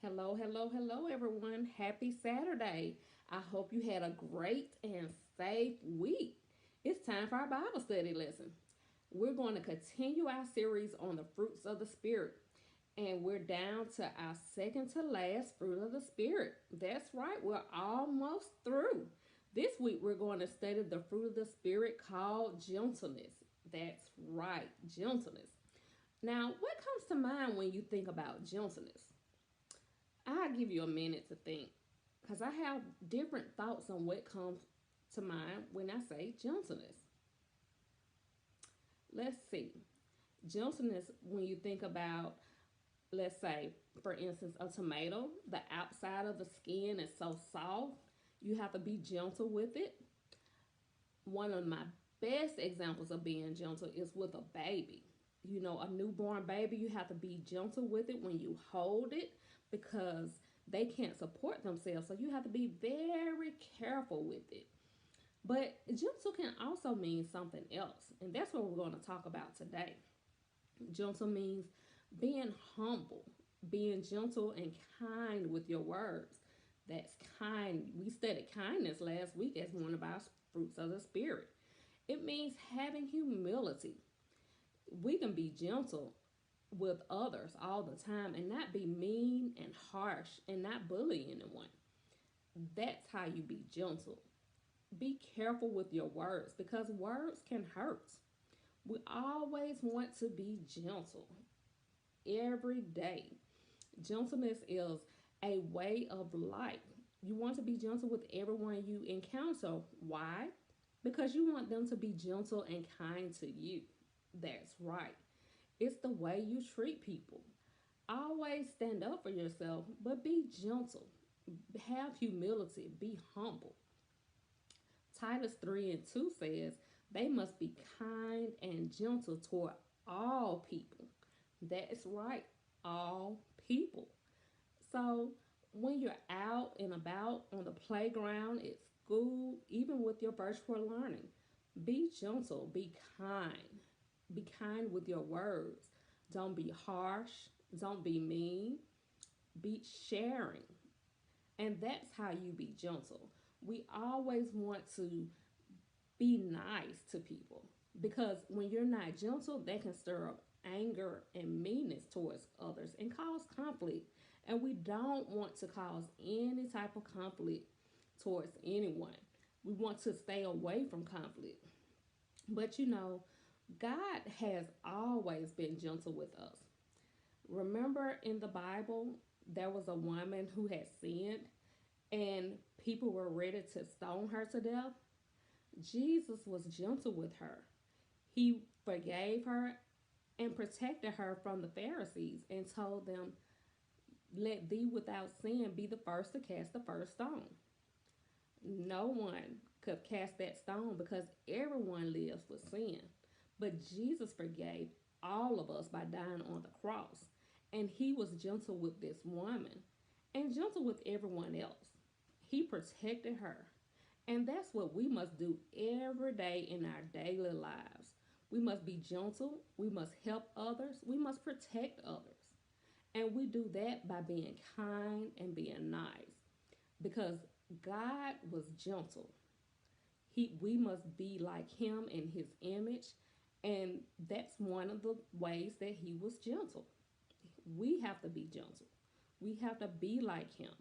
Hello, hello, hello, everyone. Happy Saturday. I hope you had a great and safe week. It's time for our Bible study lesson. We're going to continue our series on the fruits of the Spirit, and we're down to our second to last fruit of the Spirit. That's right, we're almost through. This week, we're going to study the fruit of the Spirit called gentleness. That's right, gentleness. Now, what comes to mind when you think about gentleness? I'll give you a minute to think because I have different thoughts on what comes to mind when I say gentleness. Let's see. Gentleness, when you think about, let's say, for instance, a tomato, the outside of the skin is so soft, you have to be gentle with it. One of my best examples of being gentle is with a baby. A newborn baby, you have to be gentle with it when you hold it because they can't support themselves. So you have to be very careful with it. But gentle can also mean something else. And that's what we're going to talk about today. Gentle means being humble, being gentle and kind with your words. That's kind. We studied kindness last week as one of our fruits of the Spirit. It means having humility. We can be gentle with others all the time and not be mean and harsh and not bully anyone. That's how you be gentle. Be careful with your words because words can hurt. We always want to be gentle every day. Gentleness is a way of life. You want to be gentle with everyone you encounter. Why? Because you want them to be gentle and kind to you. That's right. It's the way you treat people. Always stand up for yourself, but be gentle. Have humility. Be humble. Titus 3 and 2 says they must be kind and gentle toward all people. That's right, all people. So when you're out and about on the playground, at school, even with your virtual learning, be gentle, be kind. Be kind with your words. Don't be harsh. Don't be mean. Be sharing. And that's how you be gentle. We always want to be nice to people because when you're not gentle, that can stir up anger and meanness towards others and cause conflict. And we don't want to cause any type of conflict towards anyone. We want to stay away from conflict. But God has always been gentle with us. Remember in the Bible, there was a woman who had sinned and people were ready to stone her to death. Jesus was gentle with her. He forgave her and protected her from the Pharisees and told them, let thee without sin be the first to cast the first stone. No one could cast that stone because everyone lives with sin. But Jesus forgave all of us by dying on the cross. And he was gentle with this woman and gentle with everyone else. He protected her. And that's what we must do every day in our daily lives. We must be gentle. We must help others. We must protect others. And we do that by being kind and being nice. Because God was gentle. We must be like him in his image. And that's one of the ways that he was gentle. We have to be gentle. We have to be like him.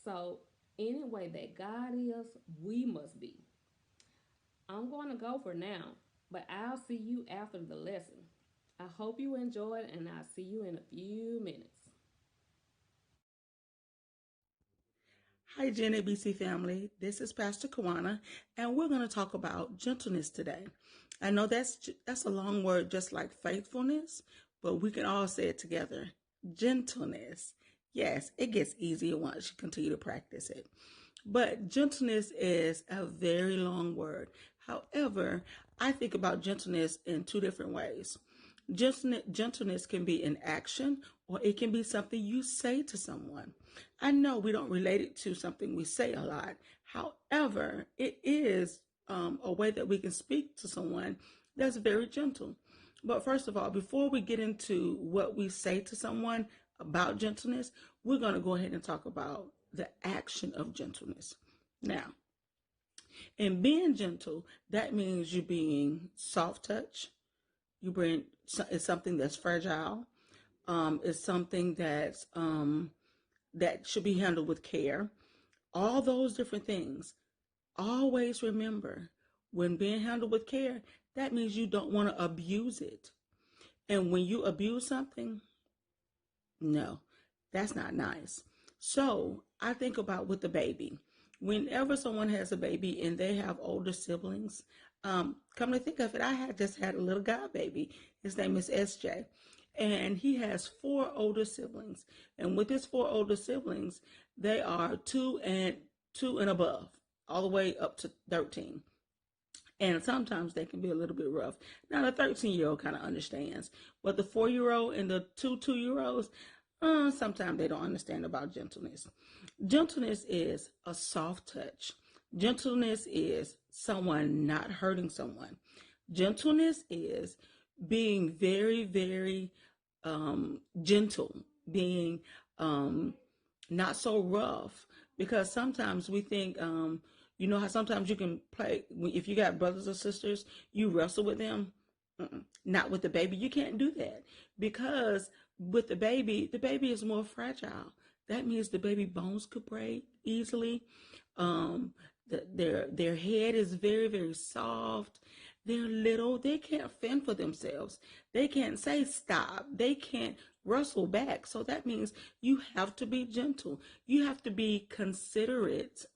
So, any way that God is, we must be. I'm going to go for now, but I'll see you after the lesson. I hope you enjoyed, and I'll see you in a few minutes. Hi, GNABC family. This is Pastor Kawana, and we're going to talk about gentleness today. I know that's a long word, just like faithfulness, but we can all say it together. Gentleness. Yes, it gets easier once you continue to practice it. But gentleness is a very long word. However, I think about gentleness in two different ways. Gentleness can be an action or it can be something you say to someone. I know we don't relate it to something we say a lot. However, it is a way that we can speak to someone that's very gentle. But first of all, before we get into what we say to someone, about gentleness, we're going to go ahead and talk about the action of gentleness. Now, in being gentle, that means you being soft touch. You bring it's something that's fragile. It's something that should be handled with care. All those different things. Always remember, when being handled with care, that means you don't want to abuse it. And when you abuse something, no, that's not nice. So I think about with the baby. Whenever someone has a baby and they have older siblings, come to think of it, I had just had a little guy baby. His name is SJ. And he has 4 older siblings. And with his 4 older siblings, they are 2 and above, all the way up to 13. And sometimes they can be a little bit rough. Now, the 13-year-old kind of understands. But the 4-year-old and the 2-year-olds, sometimes they don't understand about gentleness. Gentleness is a soft touch. Gentleness is someone not hurting someone. Gentleness is being very, very gentle, being not so rough. Because sometimes we think, you know how sometimes you can play, if you got brothers or sisters, you wrestle with them. Not with the baby. You can't do that, because with the baby is more fragile. That means the baby bones could break easily. Their head is very, very soft. They're little. They can't fend for themselves. They can't say stop. They can't wrestle back. So that means you have to be gentle. You have to be considerate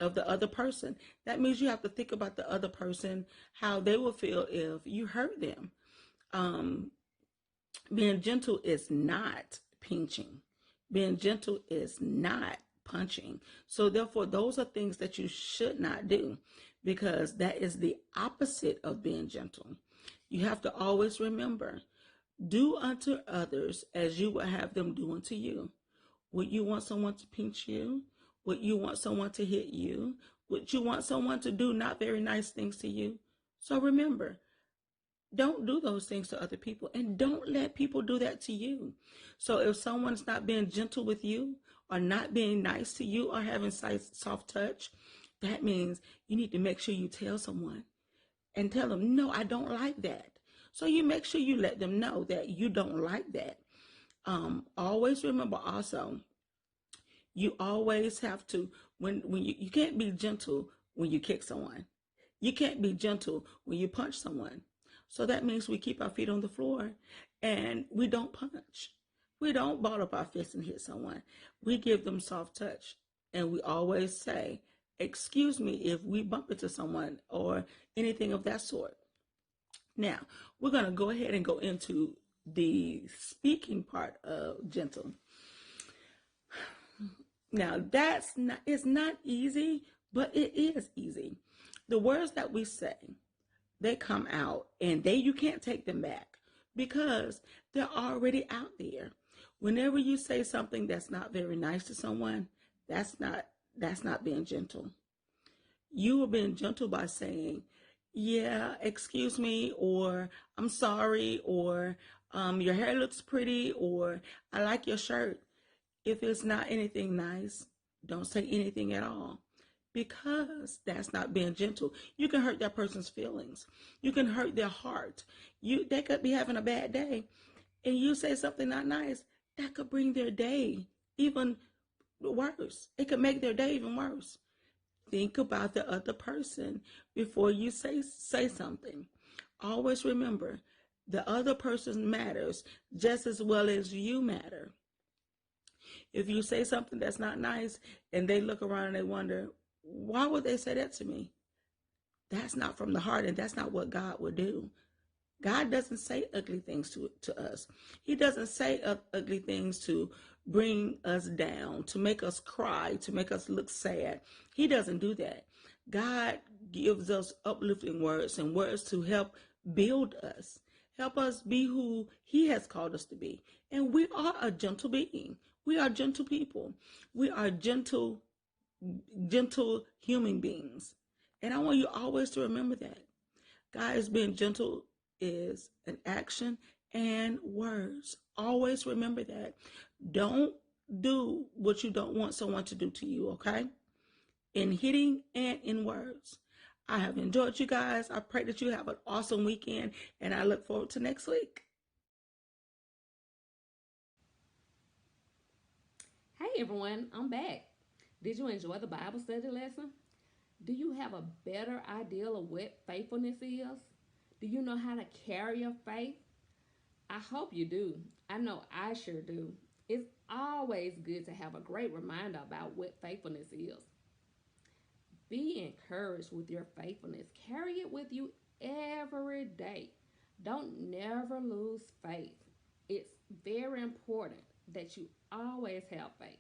of the other person. That means you have to think about the other person, how they will feel if you hurt them. Being gentle is not pinching. Being gentle is not punching. So therefore, those are things that you should not do, because that is the opposite of being gentle. You have to always remember, do unto others as you would have them do unto you. Would you want someone to pinch you? Would you want someone to hit you? Would you want someone to do not very nice things to you? So remember, don't do those things to other people, and don't let people do that to you. So if someone's not being gentle with you, or not being nice to you, or having soft touch, that means you need to make sure you tell someone and tell them, no, I don't like that. So you make sure you let them know that you don't like that. Always remember also, you always have to, when you can't be gentle when you kick someone. You can't be gentle when you punch someone. So that means we keep our feet on the floor and we don't punch. We don't ball up our fists and hit someone. We give them soft touch. And we always say, excuse me if we bump into someone or anything of that sort. Now, we're going to go ahead and go into the speaking part of gentle. Now, it's not easy, but it is easy. The words that we say, they come out, and you can't take them back, because they're already out there. Whenever you say something that's not very nice to someone, that's not being gentle. You are being gentle by saying, yeah, excuse me, or I'm sorry, or your hair looks pretty, or I like your shirt. If it's not anything nice, don't say anything at all, because that's not being gentle. You can hurt that person's feelings. You can hurt their heart. They could be having a bad day, and you say something not nice, that could bring their day even worse. It could make their day even worse. Think about the other person before you say something. Always remember, the other person matters just as well as you matter. If you say something that's not nice and they look around and they wonder, why would they say that to me? That's not from the heart, and that's not what God would do. God doesn't say ugly things to us. He doesn't say ugly things to bring us down, to make us cry, to make us look sad. He doesn't do that. God gives us uplifting words and words to help build us, help us be who He has called us to be. And we are a gentle being. We are gentle people. We are gentle human beings. And I want you always to remember that. Guys, being gentle is an action, and words. Always remember that. Don't do what you don't want someone to do to you, okay? In hitting and in words. I have enjoyed you guys. I pray that you have an awesome weekend, and I look forward to next week. Hey everyone, I'm back. Did you enjoy the Bible study lesson? Do you have a better idea of what faithfulness is? Do you know how to carry your faith? I hope you do. I know I sure do. It's always good to have a great reminder about what faithfulness is. Be encouraged with your faithfulness. Carry it with you every day. Don't never lose faith. It's very important that you always have faith.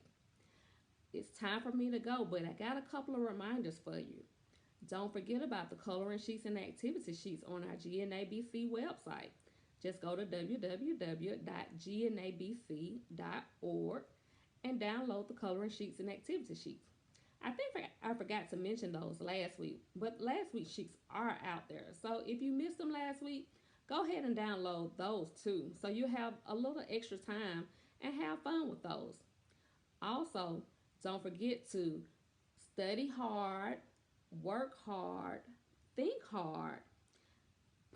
It's time for me to go, but I got a couple of reminders for you. Don't forget about the coloring sheets and activity sheets on our GNABC website. Just go to www.gnabc.org and download the coloring sheets and activity sheets. I think I forgot to mention those last week, but last week's sheets are out there. So if you missed them last week, go ahead and download those too. So you have a little extra time and have fun with those. Also, don't forget to study hard, work hard, think hard,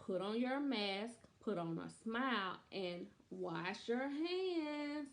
put on your mask, put on a smile, and wash your hands.